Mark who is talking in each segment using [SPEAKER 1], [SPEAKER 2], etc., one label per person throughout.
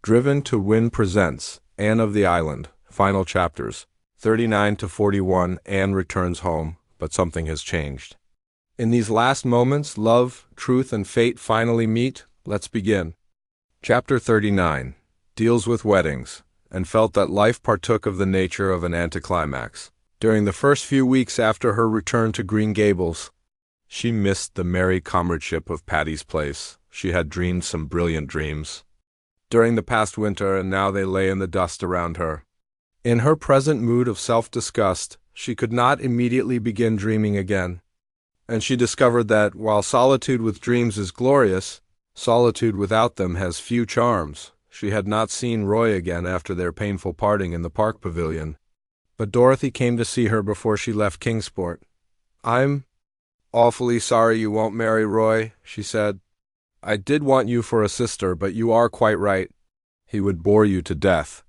[SPEAKER 1] Driven to Win presents Anne of the Island, final chapters, 39 to 41. Anne returns home, but something has changed. In these last moments, love, truth, and fate finally meet. Let's begin. Chapter 39 deals with weddings, and felt that life partook of the nature of an anticlimax. During the first few weeks after her return to Green Gables, she missed the merry comradeship of Patty's Place. She had dreamed some brilliant dreams during the past winter, and now they lay in the dust around her. In her present mood of self-disgust, she could not immediately begin dreaming again, and she discovered that, while solitude with dreams is glorious, solitude without them has few charms. She had not seen Roy again after their painful parting in the park pavilion, but Dorothy came to see her before she left Kingsport. "I'm awfully sorry you won't marry Roy," she said. "I did want you for a sister, but you are quite right. He would bore you to death.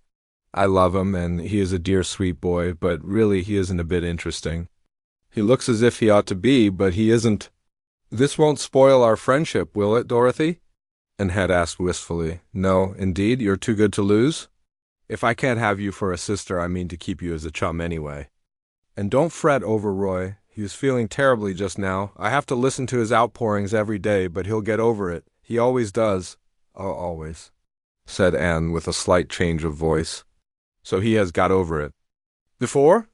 [SPEAKER 1] I love him, and he is a dear sweet boy, but really he isn't a bit interesting. He looks as if he ought to be, but he isn't." "This won't spoil our friendship, will it, Dorothy?" Anne had asked wistfully. "No, indeed, you're too good to lose. If I can't have you for a sister, I mean to keep you as a chum anyway. And don't fret over Roy. He was feeling terribly just now. I have to listen to his outpourings every day, but he'll get over it. He always does." "Oh, always," said Anne with a slight change of voice. "So he has got over it." "Before?"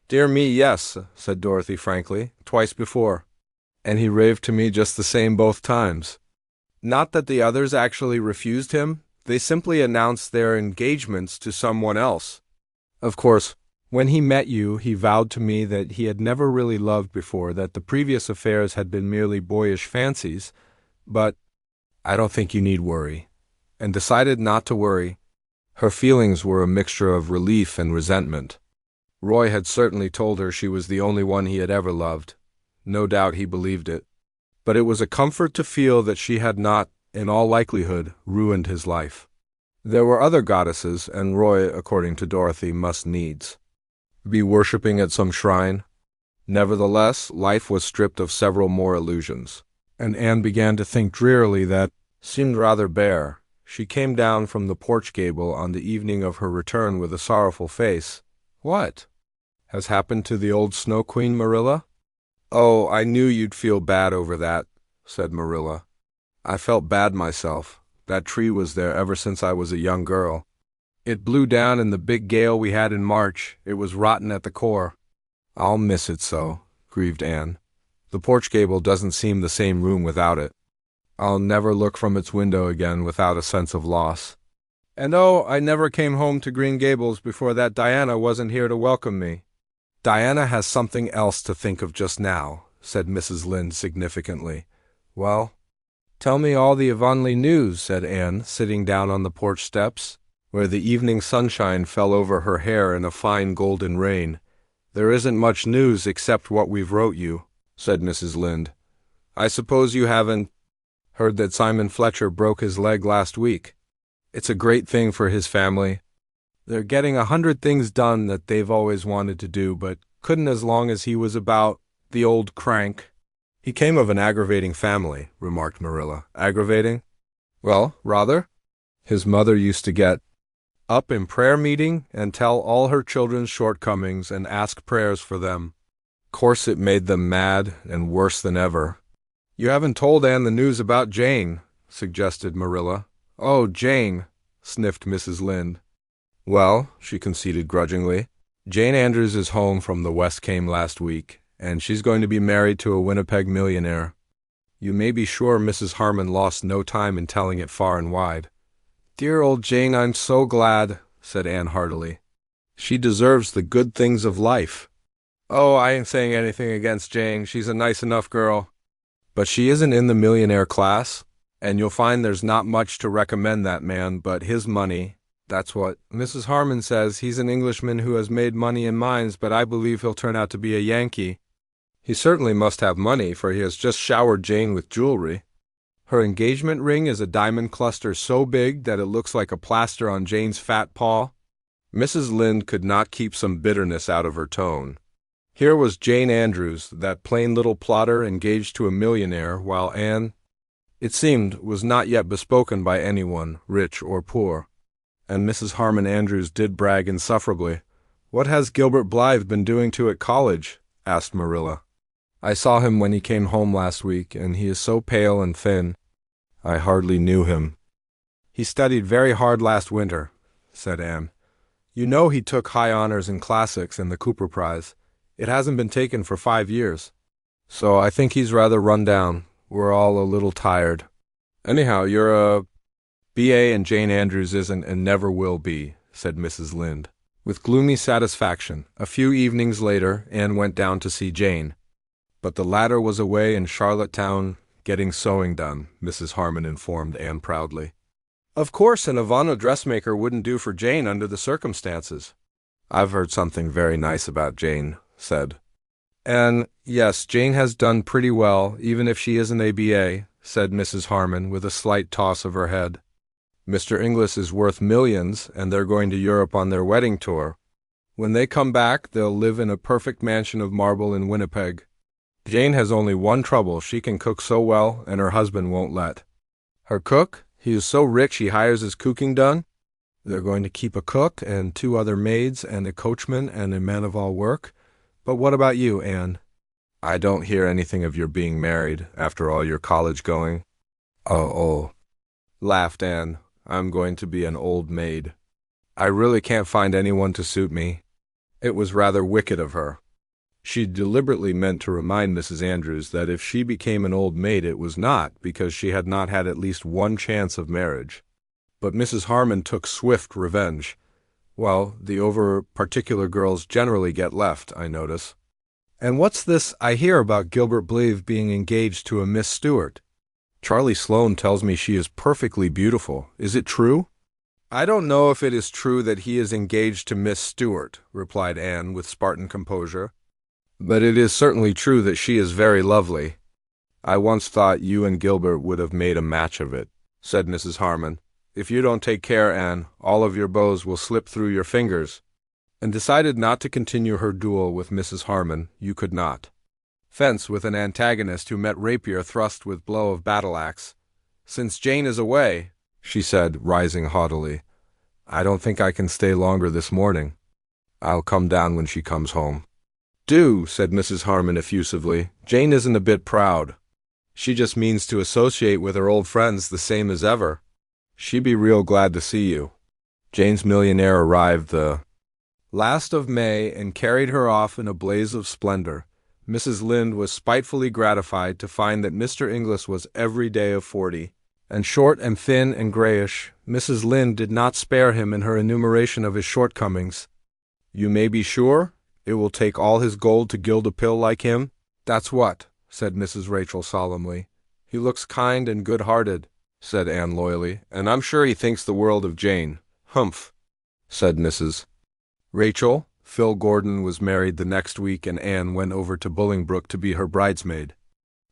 [SPEAKER 1] "Dear me, yes," said Dorothy frankly. "Twice before. And he raved to me just the same both times. Not that the others actually refused him. They simply announced their engagements to someone else. Of course, when he met you, he vowed to me that he had never really loved before, that the previous affairs had been merely boyish fancies, but I don't think you need worry," and decided not to worry. Her feelings were a mixture of relief and resentment. Roy had certainly told her she was the only one he had ever loved. No doubt he believed it. But it was a comfort to feel that she had not, in all likelihood, ruined his life. There were other goddesses, and Roy, according to Dorothy, must needs be worshipping at some shrine. Nevertheless, life was stripped of several more illusions, and Anne began to think drearily that seemed rather bare. She came down from the porch gable on the evening of her return with a sorrowful face. "What has happened to the old Snow Queen, Marilla?" "Oh, I knew you'd feel bad over that," said Marilla. "I felt bad myself. That tree was there ever since I was a young girl. It blew down in the big gale we had in March. It was rotten at the core." "I'll miss it so," grieved Anne. "The porch gable doesn't seem the same room without it. I'll never look from its window again without a sense of loss. And oh, I never came home to Green Gables before that Diana wasn't here to welcome me." "Diana has something else to think of just now," said Mrs. Lynde significantly. "Well, tell me all the Avonlea news," said Anne, sitting down on the porch steps, where the evening sunshine fell over her hair in a fine golden rain. "There isn't much news except what we've wrote you," said Mrs. Lynde. "I suppose you haven't heard that Simon Fletcher broke his leg last week. It's a great thing for his family. They're getting 100 things done that they've always wanted to do, but couldn't as long as he was about, the old crank." "He came of an aggravating family," remarked Marilla. "Aggravating?" "Well, rather. His mother used to get up in prayer meeting and tell all her children's shortcomings and ask prayers for them. Course it made them mad and worse than ever." "You haven't told Anne the news about Jane," suggested Marilla. "Oh, Jane," sniffed Mrs. Lynde. "Well," she conceded grudgingly, "Jane Andrews is home from the West came last week, and she's going to be married to a Winnipeg millionaire. You may be sure Mrs. Harmon lost no time in telling it far and wide." "Dear old Jane, I'm so glad," said Anne heartily. "She deserves the good things of life." "Oh, I ain't saying anything against Jane. She's a nice enough girl. But she isn't in the millionaire class, and you'll find there's not much to recommend that man but his money. That's what Mrs. Harmon says. He's an Englishman who has made money in mines, but I believe he'll turn out to be a Yankee. He certainly must have money, for he has just showered Jane with jewelry. Her engagement ring is a diamond cluster so big that it looks like a plaster on Jane's fat paw." Mrs. Lynde could not keep some bitterness out of her tone. Here was Jane Andrews, that plain little plotter, engaged to a millionaire, while Anne, it seemed, was not yet bespoken by anyone, rich or poor. And Mrs. Harmon Andrews did brag insufferably. "What has Gilbert Blythe been doing to at college?" asked Marilla. "I saw him when he came home last week, and he is so pale and thin. I hardly knew him." "He studied very hard last winter," said Anne. "You know he took high honors in classics and the Cooper Prize. It hasn't been taken for 5 years. So I think he's rather run down. We're all a little tired. Anyhow, you're a B.A. and Jane Andrews isn't and never will be," said Mrs. Lynde. With gloomy satisfaction, a few evenings later, Anne went down to see Jane. But the latter was away in Charlottetown getting sewing done, Mrs. Harmon informed Anne proudly. "Of course an Ivana dressmaker wouldn't do for Jane under the circumstances." "I've heard something very nice about Jane," said. "And, yes, Jane has done pretty well, even if she isn't a B.A., said Mrs. Harmon with a slight toss of her head. "Mr. Inglis is worth millions, and they're going to Europe on their wedding tour. When they come back, they'll live in a perfect mansion of marble in Winnipeg. Jane has only one trouble. She can cook so well, and her husband won't let." "Her cook? He is so rich he hires his cooking done?" "They're going to keep a cook and 2 other maids and a coachman and a man-of-all-work. But what about you, Anne?" "I don't hear anything of your being married, after all your college-going." Oh, laughed Anne. "I'm going to be an old maid. I really can't find anyone to suit me." It was rather wicked of her. She deliberately meant to remind Mrs. Andrews that if she became an old maid it was not because she had not had at least one chance of marriage. But Mrs. Harmon took swift revenge. "Well, the over-particular girls generally get left, I notice." "And what's this I hear about Gilbert Blythe being engaged to a Miss Stewart?" "Charlie Sloane tells me she is perfectly beautiful. Is it true?" "I don't know if it is true that he is engaged to Miss Stewart," replied Anne with Spartan composure. "But it is certainly true that she is very lovely. I once thought you and Gilbert would have made a match of it," said Mrs. Harmon. "If you don't take care, Anne, all of your bows will slip through your fingers." And decided not to continue her duel with Mrs. Harmon. You could not. Fence with an antagonist who met rapier thrust with blow of battle-axe. "Since Jane is away," she said, rising haughtily, "I don't think I can stay longer this morning. I'll come down when she comes home." "Do," said Mrs. Harmon effusively. "Jane isn't a bit proud. She just means to associate with her old friends the same as ever. She'd be real glad to see you." Jane's millionaire arrived the last of May and carried her off in a blaze of splendor. Mrs. Lynde was spitefully gratified to find that Mr. Inglis was every day of 40, and short and thin and grayish. Mrs. Lynde did not spare him in her enumeration of his shortcomings. "You may be sure it will take all his gold to gild a pill like him?" "That's what," said Mrs. Rachel solemnly. "He looks kind and good-hearted," said Anne loyally, "and I'm sure he thinks the world of Jane." "Humph," said Mrs. Rachel. Phil Gordon was married the next week, and Anne went over to Bolingbroke to be her bridesmaid.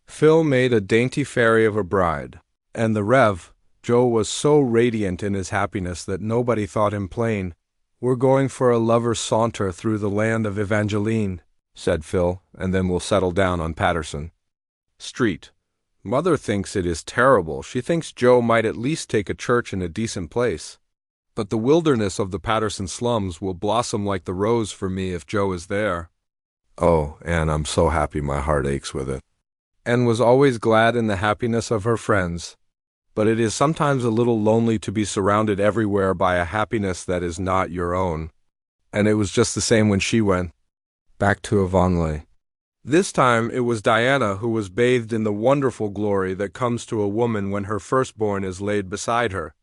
[SPEAKER 1] Phil made a dainty fairy of a bride, and the Rev. Joe was so radiant in his happiness that nobody thought him plain. "We're going for a lover's saunter through the land of Evangeline," said Phil, "and then we'll settle down on Patterson Street. Mother thinks it is terrible. She thinks Joe might at least take a church in a decent place. But the wilderness of the Patterson slums will blossom like the rose for me if Joe is there." "Oh, Anne, I'm so happy my heart aches with it." Anne was always glad in the happiness of her friends. But it is sometimes a little lonely to be surrounded everywhere by a happiness that is not your own. And it was just the same when she went back to Avonlea. This time it was Diana who was bathed in the wonderful glory that comes to a woman when her firstborn is laid beside her.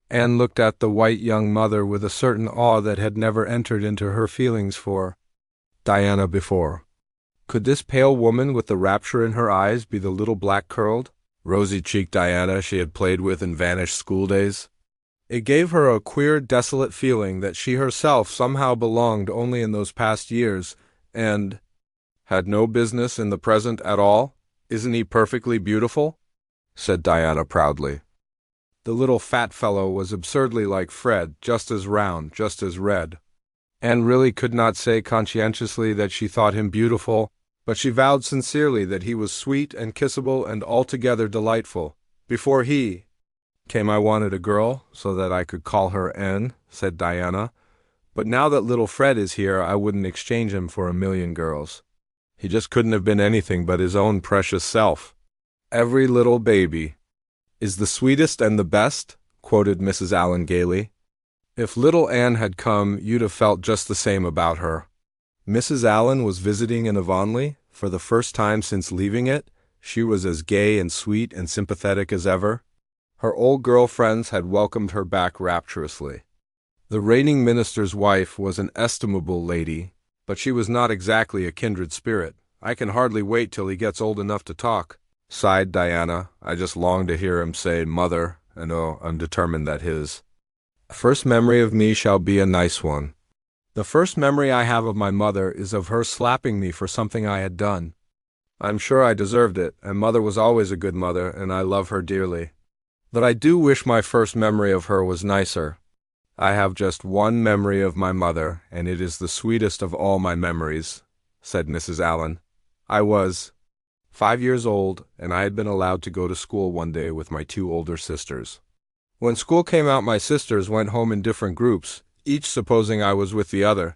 [SPEAKER 1] Anne looked at the white young mother with a certain awe that had never entered into her feelings for Diana before. Could this pale woman with the rapture in her eyes be the little black-curled, rosy-cheeked Diana she had played with in vanished schooldays? It gave her a queer, desolate feeling that she herself somehow belonged only in those past years, and had no business in the present at all. "Isn't he perfectly beautiful?" said Diana proudly. The little fat fellow was absurdly like Fred, just as round, just as red. Anne really could not say conscientiously that she thought him beautiful, but she vowed sincerely that he was sweet and kissable and altogether delightful. Before he Came I wanted a girl, so that I could call her Anne, said Diana. But now that little Fred is here, I wouldn't exchange him for a million girls. He just couldn't have been anything but his own precious self. Every little baby is the sweetest and the best, quoted Mrs. Allen gaily. If little Anne had come, you'd have felt just the same about her. Mrs. Allen was visiting in Avonlea for the first time since leaving it. She was as gay and sweet and sympathetic as ever. Her old girl friends had welcomed her back rapturously. The reigning minister's wife was an estimable lady, but she was not exactly a kindred spirit. I can hardly wait till he gets old enough to talk, sighed Diana. I just long to hear him say mother, and I'm determined that his first memory of me shall be a nice one. The first memory I have of my mother is of her slapping me for something I had done. I'm sure I deserved it, and mother was always a good mother, and I love her dearly. But I do wish my first memory of her was nicer. I have just one memory of my mother, and it is the sweetest of all my memories, said Mrs. Allen. I was 5 years old, and I had been allowed to go to school one day with my 2 older sisters. When school came out, my sisters went home in different groups, each supposing I was with the other.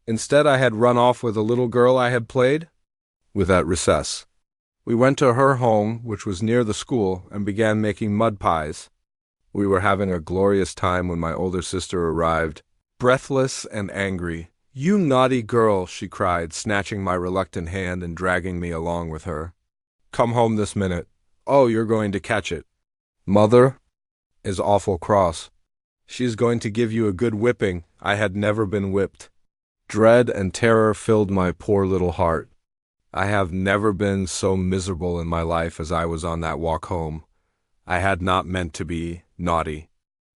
[SPEAKER 1] Instead, I had run off with a little girl I had played with at recess. We went to her home, which was near the school, and began making mud pies. We were having a glorious time when my older sister arrived, breathless and angry. "You naughty girl," she cried, snatching my reluctant hand and dragging me along with her. "Come home this minute. Oh, you're going to catch it. Mother is awful cross. She's going to give you a good whipping." I had never been whipped. Dread and terror filled my poor little heart. I have never been so miserable in my life as I was on that walk home. I had not meant to be naughty.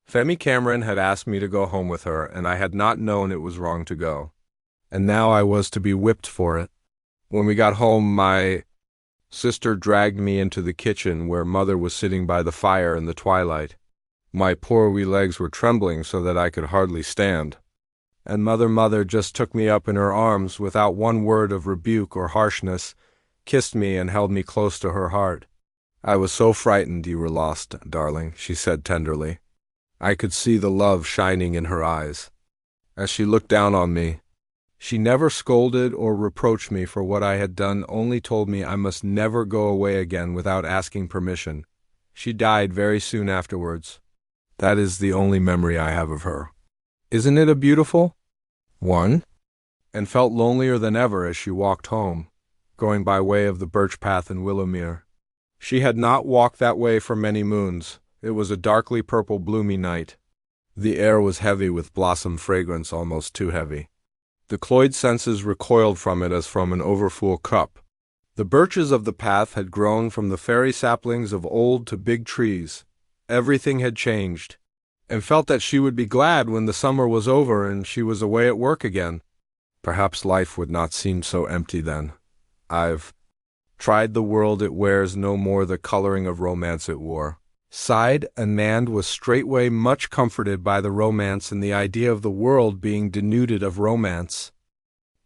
[SPEAKER 1] Femi Cameron had asked me to go home with her, and I had not known it was wrong to go. And now I was to be whipped for it. When we got home, my sister dragged me into the kitchen where mother was sitting by the fire in the twilight. My poor wee legs were trembling so that I could hardly stand. And mother just took me up in her arms without one word of rebuke or harshness, kissed me and held me close to her heart. "I was so frightened you were lost, darling," she said tenderly. I could see the love shining in her eyes. As she looked down on me, she never scolded or reproached me for what I had done, only told me I must never go away again without asking permission. She died very soon afterwards. That is the only memory I have of her. Isn't it a beautiful one? And felt lonelier than ever as she walked home, going by way of the birch path in Willowmere. She had not walked that way for many moons. It was a darkly purple bloomy night. The air was heavy with blossom fragrance, almost too heavy. The cloyed senses recoiled from it as from an overfull cup. The birches of the path had grown from the fairy saplings of old to big trees. Everything had changed, and felt that she would be glad when the summer was over and she was away at work again. Perhaps life would not seem so empty then. I've tried the world, it wears no more the coloring of romance it wore. Sighed, and Nand was straightway much comforted by the romance and the idea of the world being denuded of romance.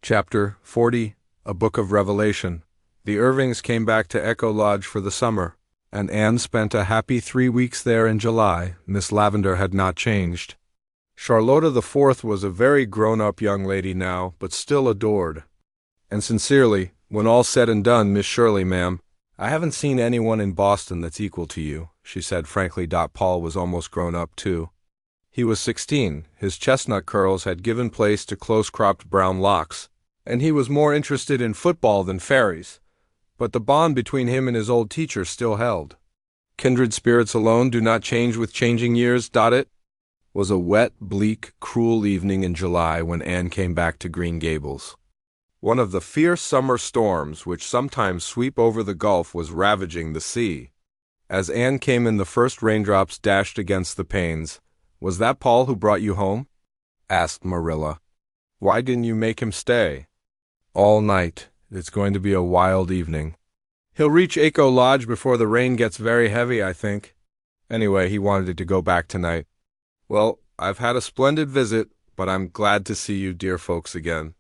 [SPEAKER 1] Chapter 40, A Book of Revelation. The Irvings came back to Echo Lodge for the summer, and Anne spent a happy 3 weeks there in July. Miss Lavender had not changed. Charlotta the Fourth was a very grown-up young lady now, but still adored. And sincerely, when all's said and done, Miss Shirley, ma'am, I haven't seen anyone in Boston that's equal to you, she said frankly. Paul was almost grown up, too. He was 16, his chestnut curls had given place to close-cropped brown locks, and he was more interested in football than fairies. But the bond between him and his old teacher still held. Kindred spirits alone do not change with changing years. It was a wet, bleak, cruel evening in July when Anne came back to Green Gables. One of the fierce summer storms which sometimes sweep over the Gulf was ravaging the sea. As Anne came in, the first raindrops dashed against the panes. "Was that Paul who brought you home?" asked Marilla. "Why didn't you make him stay?" "All night. It's going to be a wild evening. He'll reach Echo Lodge before the rain gets very heavy, I think. Anyway, he wanted to go back tonight." "Well, I've had a splendid visit, but I'm glad to see you dear folks again.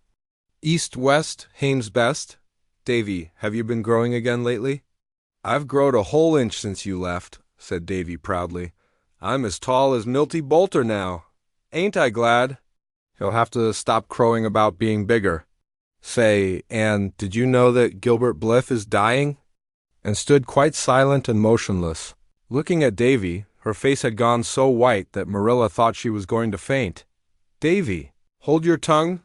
[SPEAKER 1] East, west, Hames best. Davy, have you been growing again lately?" "I've growed a whole inch since you left," said Davy proudly. I'm as tall as Milty Boulter now. Ain't I glad? He'll have to stop crowing about being bigger. Say, Anne, did you know that Gilbert Blythe is dying? And stood quite silent and motionless, looking at Davy. Her face had gone so white that Marilla thought she was going to faint. Davy, hold your tongue,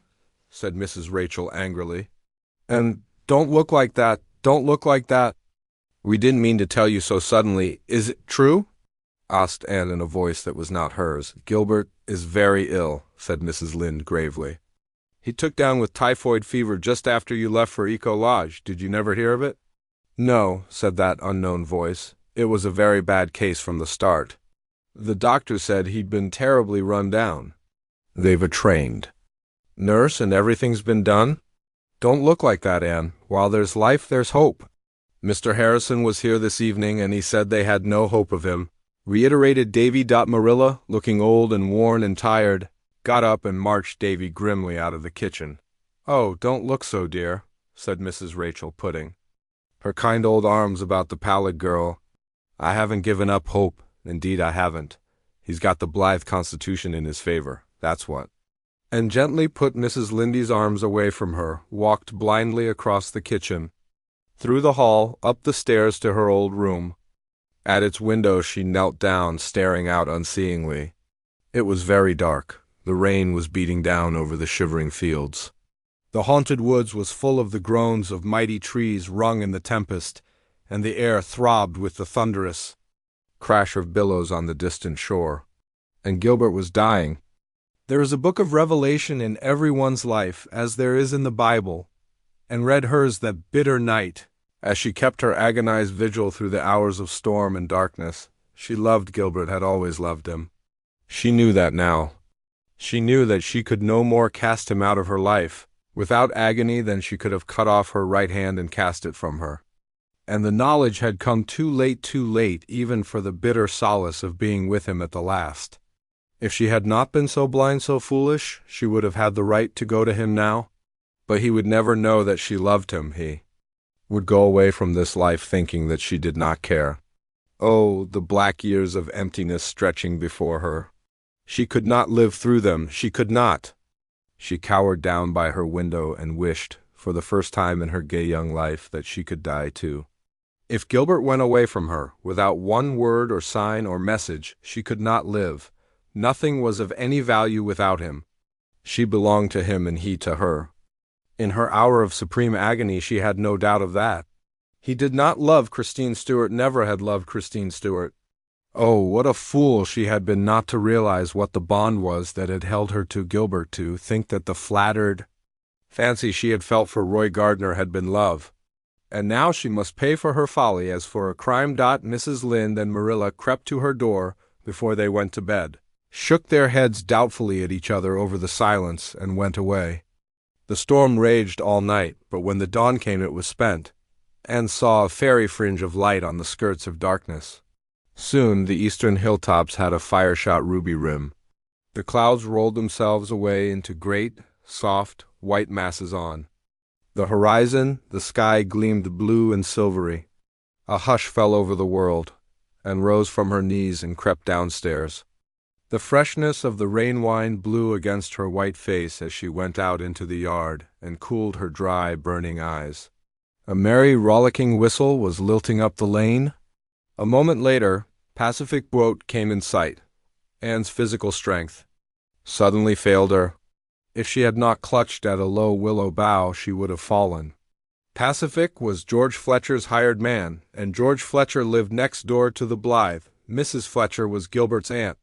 [SPEAKER 1] said Mrs. Rachel angrily. And don't look like that, don't look like that. We didn't mean to tell you so suddenly. Is it true? Asked Anne in a voice that was not hers. Gilbert is very ill, said Mrs. Lynde gravely. He took down with typhoid fever just after you left for Echo Lodge. Did you never hear of it? No, said that unknown voice. It was a very bad case from the start. The doctor said he'd been terribly run down. They've a trained nurse and everything's been done? Don't look like that, Anne. While there's life, there's hope. Mr. Harrison was here this evening and he said they had no hope of him, reiterated Davy. Marilla, looking old and worn and tired, got up and marched Davy grimly out of the kitchen. Oh, don't look so, dear, said Mrs. Rachel, putting her kind old arms about the pallid girl. I haven't given up hope. Indeed, I haven't. He's got the Blythe constitution in his favor, that's what. And gently put Mrs. Lindy's arms away from her, walked blindly across the kitchen, through the hall, up the stairs to her old room. At its window she knelt down, staring out unseeingly. It was very dark. The rain was beating down over the shivering fields. The haunted woods was full of the groans of mighty trees wrung in the tempest, and the air throbbed with the thunderous crash of billows on the distant shore. And Gilbert was dying. There is a book of Revelation in everyone's life, as there is in the Bible, and read hers that bitter night, as she kept her agonized vigil through the hours of storm and darkness. She loved Gilbert, had always loved him. She knew that now. She knew that she could no more cast him out of her life, without agony, than she could have cut off her right hand and cast it from her. And the knowledge had come too late even for the bitter solace of being with him at the last. If she had not been so blind, so foolish, she would have had the right to go to him now. But he would never know that she loved him. He would go away from this life thinking that she did not care. Oh, the black years of emptiness stretching before her. She could not live through them. She could not. She cowered down by her window and wished, for the first time in her gay young life, that she could die too. If Gilbert went away from her, without one word or sign or message, she could not live. Nothing was of any value without him. She belonged to him and he to her. In her hour of supreme agony she had no doubt of that. He did not love Christine Stuart, never had loved Christine Stuart. Oh, what a fool she had been not to realize what the bond was that had held her to Gilbert, to think that the flattered fancy she had felt for Roy Gardner had been love. And now she must pay for her folly as for a crime. Mrs. Lynde and Marilla crept to her door before they went to bed, shook their heads doubtfully at each other over the silence, and went away. The storm raged all night, but when the dawn came it was spent. Anne saw a fairy fringe of light on the skirts of darkness. Soon the eastern hilltops had a fire-shot ruby rim. The clouds rolled themselves away into great, soft, white masses on the horizon. The sky gleamed blue and silvery. A hush fell over the world. Anne rose from her knees and crept downstairs. The freshness of the rain wine blew against her white face as she went out into the yard and cooled her dry, burning eyes. A merry, rollicking whistle was lilting up the lane. A moment later, Pacific Boat came in sight. Anne's physical strength suddenly failed her. If she had not clutched at a low willow bough, she would have fallen. Pacific was George Fletcher's hired man, and George Fletcher lived next door to the Blythe. Mrs. Fletcher was Gilbert's aunt.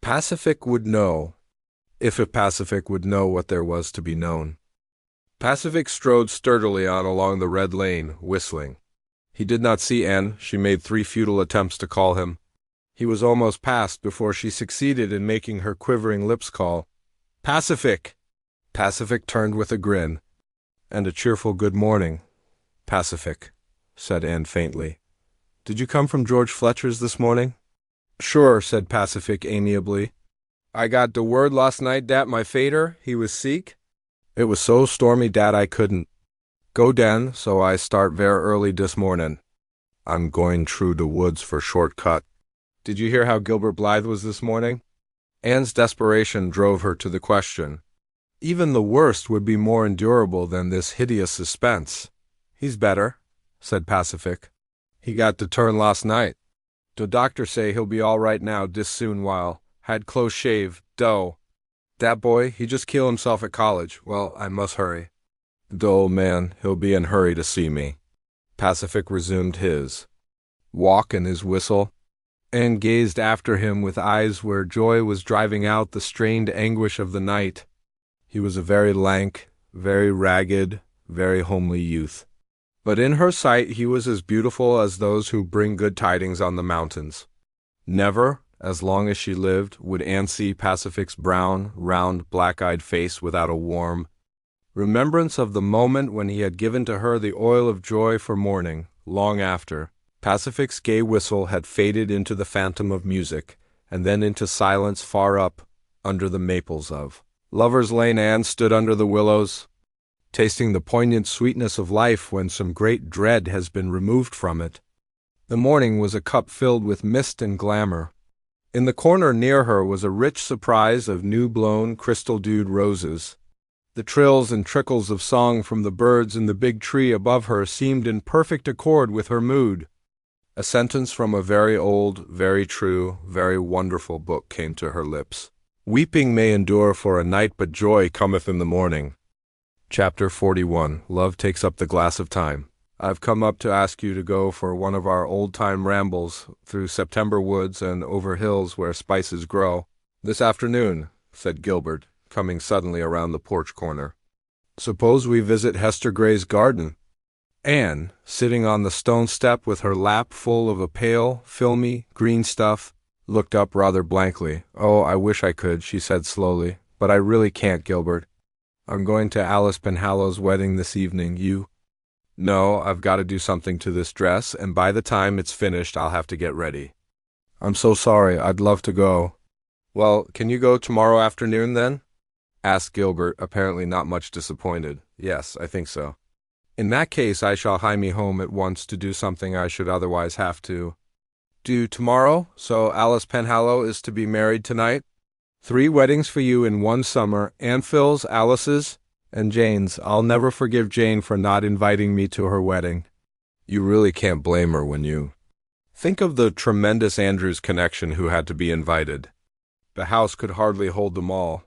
[SPEAKER 1] Pacific would know, if Pacific would know what there was to be known. Pacific strode sturdily on along the red lane, whistling. He did not see Anne. She made 3 futile attempts to call him. He was almost past before she succeeded in making her quivering lips call, "Pacific!" Pacific turned with a grin, and a cheerful good morning. "Pacific," said Anne faintly. "Did you come from George Fletcher's this morning?" "Sure," said Pacific amiably. "I got de word last night dat my fader, he was sick. It was so stormy dat I couldn't go den, so I start ver early dis morning. I'm going through de woods for short cut." Did you hear how Gilbert Blythe was this morning? Anne's desperation drove her to the question. Even the worst would be more endurable than this hideous suspense. He's better, said Pacific. He got to turn last night. The doctor say he'll be all right now dis soon while. Had close shave, dough. Dat boy, he just kill himself at college. Well, I must hurry. The old man, he'll be in hurry to see me. Pacific resumed his walk and his whistle. Anne gazed after him with eyes where joy was driving out the strained anguish of the night. He was a very lank, very ragged, very homely youth. But in her sight he was as beautiful as those who bring good tidings on the mountains. Never, as long as she lived, would Anne see Pacific's brown, round, black-eyed face without a warm remembrance of the moment when he had given to her the oil of joy for mourning. Long after, Pacific's gay whistle had faded into the phantom of music, and then into silence far up, under the maples of Lover's Lane. Anne stood under the willows, tasting the poignant sweetness of life when some great dread has been removed from it. The morning was a cup filled with mist and glamour. In the corner near her was a rich surprise of new-blown, crystal-dewed roses. The trills and trickles of song from the birds in the big tree above her seemed in perfect accord with her mood. A sentence from a very old, very true, very wonderful book came to her lips. Weeping may endure for a night, but joy cometh in the morning. Chapter 41. Love takes up the glass of time. I've come up to ask you to go for one of our old-time rambles through September woods and over hills where spices grow. This afternoon, said Gilbert, coming suddenly around the porch corner. Suppose we visit Hester Gray's garden. Anne, sitting on the stone step with her lap full of a pale, filmy, green stuff, looked up rather blankly. Oh, I wish I could, she said slowly, but I really can't, Gilbert. I'm going to Alice Penhallow's wedding this evening. You? No, I've got to do something to this dress, and by the time it's finished I'll have to get ready. I'm so sorry, I'd love to go. Well, can you go tomorrow afternoon then? Asked Gilbert, apparently not much disappointed. Yes, I think so. In that case I shall hie me home at once to do something I should otherwise have to do tomorrow. So Alice Penhallow is to be married tonight? 3 weddings for you in one summer, Aunt Phil's, Alice's, and Jane's. I'll never forgive Jane for not inviting me to her wedding. You really can't blame her when you think of the tremendous Andrews connection who had to be invited. The house could hardly hold them all.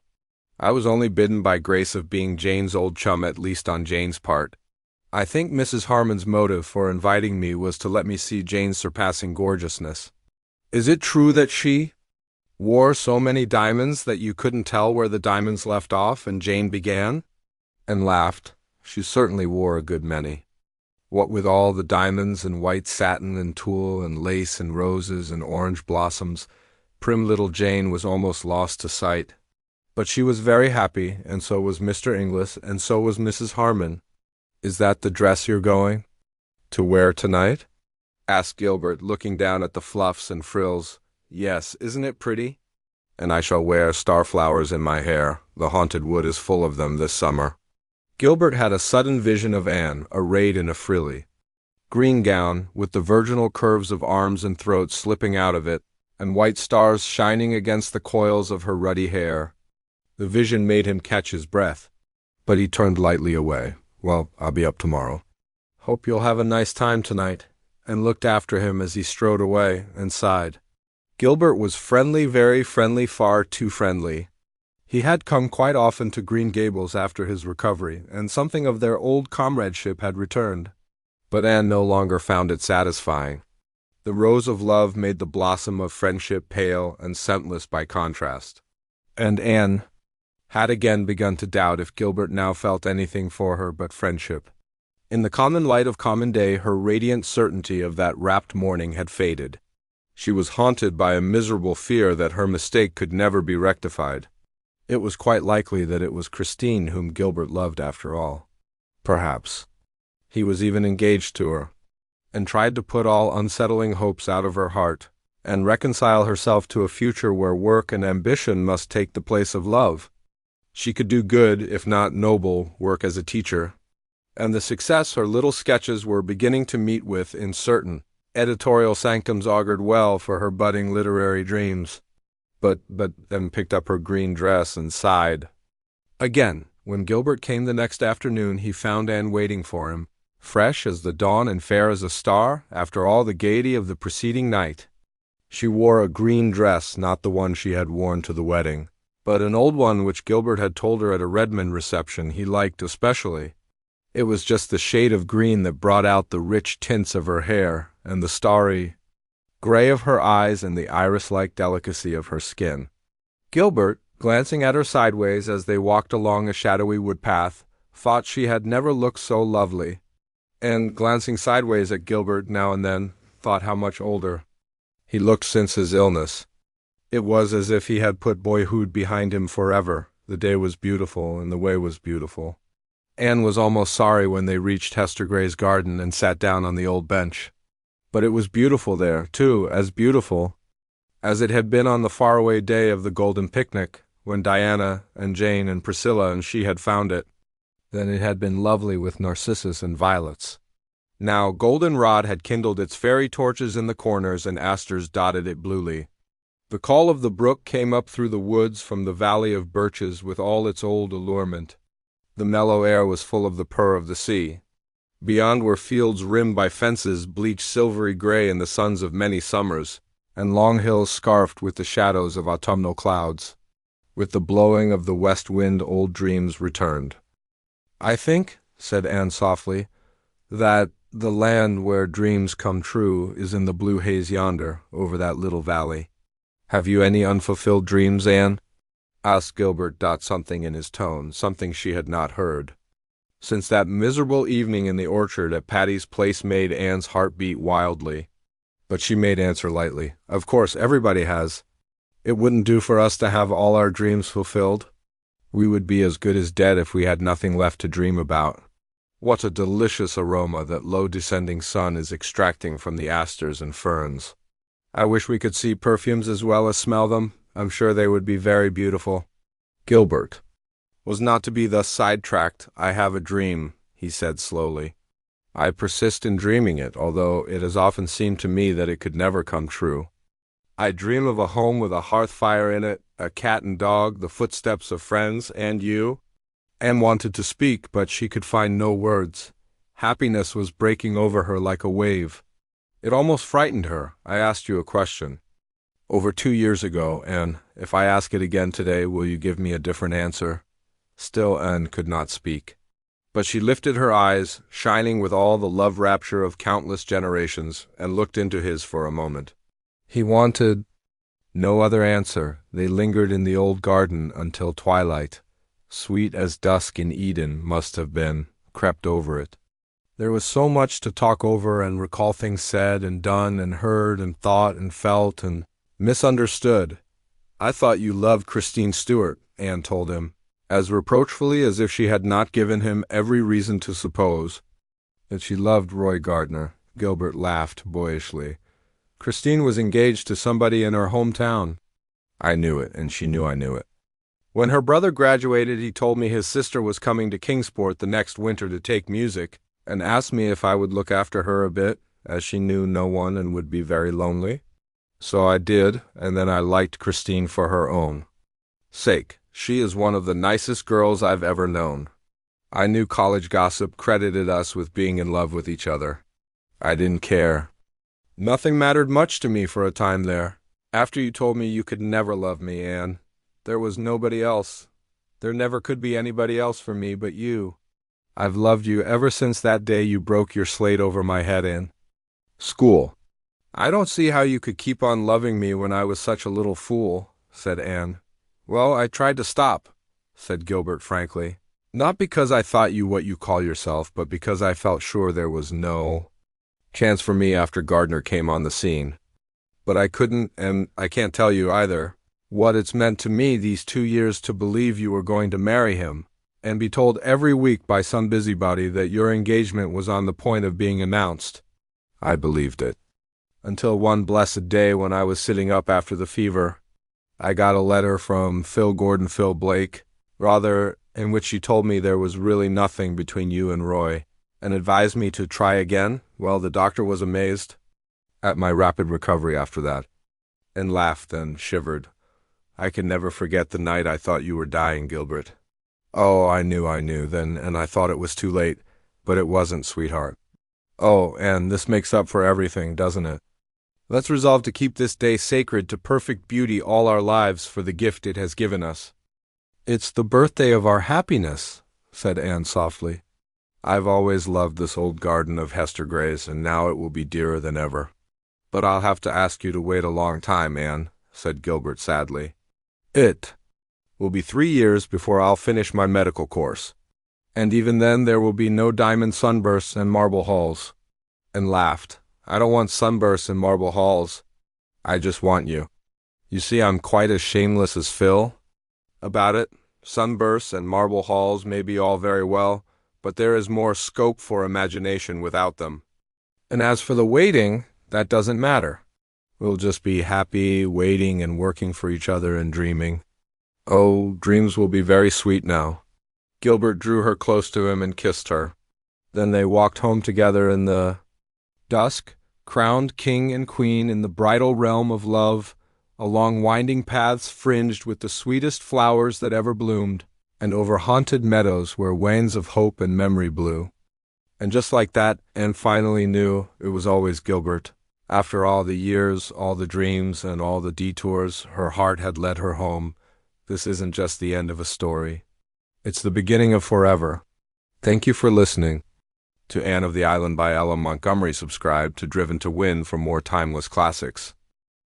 [SPEAKER 1] I was only bidden by grace of being Jane's old chum, at least on Jane's part. I think Mrs. Harmon's motive for inviting me was to let me see Jane's surpassing gorgeousness. Is it true that she wore so many diamonds that you couldn't tell where the diamonds left off and Jane began? And laughed. She certainly wore a good many. What with all the diamonds and white satin and tulle and lace and roses and orange blossoms, prim little Jane was almost lost to sight. But she was very happy, and so was Mr. Inglis, and so was Mrs. Harmon. Is that the dress you're going to wear tonight? Asked Gilbert, looking down at the fluffs and frills. Yes, isn't it pretty? And I shall wear starflowers in my hair. The haunted wood is full of them this summer. Gilbert had a sudden vision of Anne, arrayed in a frilly green gown, with the virginal curves of arms and throat slipping out of it, and white stars shining against the coils of her ruddy hair. The vision made him catch his breath, but he turned lightly away. Well, I'll be up tomorrow. Hope you'll have a nice time tonight, and looked after him as he strode away, and sighed. Gilbert was friendly, very friendly, far too friendly. He had come quite often to Green Gables after his recovery, and something of their old comradeship had returned. But Anne no longer found it satisfying. The rose of love made the blossom of friendship pale and scentless by contrast. And Anne had again begun to doubt if Gilbert now felt anything for her but friendship. In the common light of common day, her radiant certainty of that rapt morning had faded. She was haunted by a miserable fear that her mistake could never be rectified. It was quite likely that it was Christine whom Gilbert loved after all. Perhaps. He was even engaged to her, and tried to put all unsettling hopes out of her heart, and reconcile herself to a future where work and ambition must take the place of love. She could do good, if not noble, work as a teacher, and the success her little sketches were beginning to meet with in certain Editorial sanctums augured well for her budding literary dreams. But then picked up her green dress and sighed. Again, when Gilbert came the next afternoon, he found Anne waiting for him, fresh as the dawn and fair as a star, after all the gaiety of the preceding night. She wore a green dress, not the one she had worn to the wedding, but an old one which Gilbert had told her at a Redmond reception he liked especially. It was just the shade of green that brought out the rich tints of her hair and the starry gray of her eyes and the iris-like delicacy of her skin. Gilbert, glancing at her sideways as they walked along a shadowy wood path, thought she had never looked so lovely, and glancing sideways at Gilbert now and then, thought how much older he looked since his illness. It was as if he had put boyhood behind him forever. The day was beautiful, and the way was beautiful. Anne was almost sorry when they reached Hester Gray's garden and sat down on the old bench. But it was beautiful there, too, as beautiful as it had been on the faraway day of the golden picnic, when Diana and Jane and Priscilla and she had found it. Then it had been lovely with narcissus and violets. Now goldenrod had kindled its fairy torches in the corners, and asters dotted it bluely. The call of the brook came up through the woods from the valley of birches with all its old allurement. The mellow air was full of the purr of the sea. Beyond were fields rimmed by fences bleached silvery gray in the suns of many summers, and long hills scarfed with the shadows of autumnal clouds. With the blowing of the west wind old dreams returned. "I think," said Anne softly, "that the land where dreams come true is in the blue haze yonder, over that little valley." "Have you any unfulfilled dreams, Anne?" asked Gilbert. Something in his tone, something she had not heard. Since that miserable evening in the orchard at Patty's Place made Anne's heart beat wildly. But she made answer lightly. "Of course, everybody has. It wouldn't do for us to have all our dreams fulfilled. We would be as good as dead if we had nothing left to dream about. What a delicious aroma that low-descending sun is extracting from the asters and ferns. I wish we could see perfumes as well as smell them. I'm sure they would be very beautiful." Gilbert was not to be thus sidetracked. "I have a dream," he said slowly. "I persist in dreaming it, although it has often seemed to me that it could never come true. I dream of a home with a hearth fire in it, a cat and dog, the footsteps of friends, and you." Anne wanted to speak, but she could find no words. Happiness was breaking over her like a wave. It almost frightened her. "I asked you a question over 2 years ago, and if I ask it again today, will you give me a different answer?" Still Anne could not speak. But she lifted her eyes, shining with all the love rapture of countless generations, and looked into his for a moment. He wanted no other answer. They lingered in the old garden until twilight, sweet as dusk in Eden must have been, crept over it. There was so much to talk over and recall, things said and done and heard and thought and felt and misunderstood. "I thought you loved Christine Stuart," Anne told him, as reproachfully as if she had not given him every reason to suppose that she loved Roy Gardner. Gilbert laughed boyishly. "Christine was engaged to somebody in her hometown." "I knew it, and she knew I knew it. When her brother graduated, he told me his sister was coming to Kingsport the next winter to take music, and asked me if I would look after her a bit, as she knew no one and would be very lonely. So I did, and then I liked Christine for her own sake. She is one of the nicest girls I've ever known. I knew college gossip credited us with being in love with each other. I didn't care. Nothing mattered much to me for a time there. After you told me you could never love me, Anne, there was nobody else. There never could be anybody else for me but you. I've loved you ever since that day you broke your slate over my head in school." "I don't see how you could keep on loving me when I was such a little fool," said Anne. "Well, I tried to stop," said Gilbert frankly. "Not because I thought you what you call yourself, but because I felt sure there was no chance for me after Gardner came on the scene. But I couldn't, and I can't tell you either what it's meant to me these 2 years to believe you were going to marry him, and be told every week by some busybody that your engagement was on the point of being announced. I believed it. Until one blessed day when I was sitting up after the fever, I got a letter from Phil Blake, in which she told me there was really nothing between you and Roy, and advised me to try again. Well, the doctor was amazed. at my rapid recovery after that, and laughed and shivered. I can never forget the night I thought you were dying, Gilbert. Oh, I knew then, and I thought it was too late, but it wasn't, sweetheart. Oh, and this makes up for everything, doesn't it? Let's resolve to keep this day sacred to perfect beauty all our lives for the gift it has given us. It's the birthday of our happiness, said Anne softly. I've always loved this old garden of Hester Gray's, and now it will be dearer than ever. But I'll have to ask you to wait a long time, Anne, said Gilbert sadly. It will be 3 years before I'll finish my medical course, and even then there will be no diamond sunbursts and marble halls. And laughed. I don't want sunbursts and marble halls. I just want you. You see, I'm quite as shameless as Phil about it. Sunbursts and marble halls may be all very well, but there is more scope for imagination without them. And as for the waiting, that doesn't matter. We'll just be happy, waiting and working for each other and dreaming. Oh, dreams will be very sweet now. Gilbert drew her close to him and kissed her. Then they walked home together in the dusk, crowned king and queen in the bridal realm of love, along winding paths fringed with the sweetest flowers that ever bloomed, and over haunted meadows where wains of hope and memory blew. And just like that, Anne finally knew it was always Gilbert. After all the years, all the dreams, and all the detours, her heart had led her home. This isn't just the end of a story. It's the beginning of forever. Thank you for listening. To Anne of the Island by Ella Montgomery. Subscribe to Driven to Win for more timeless classics.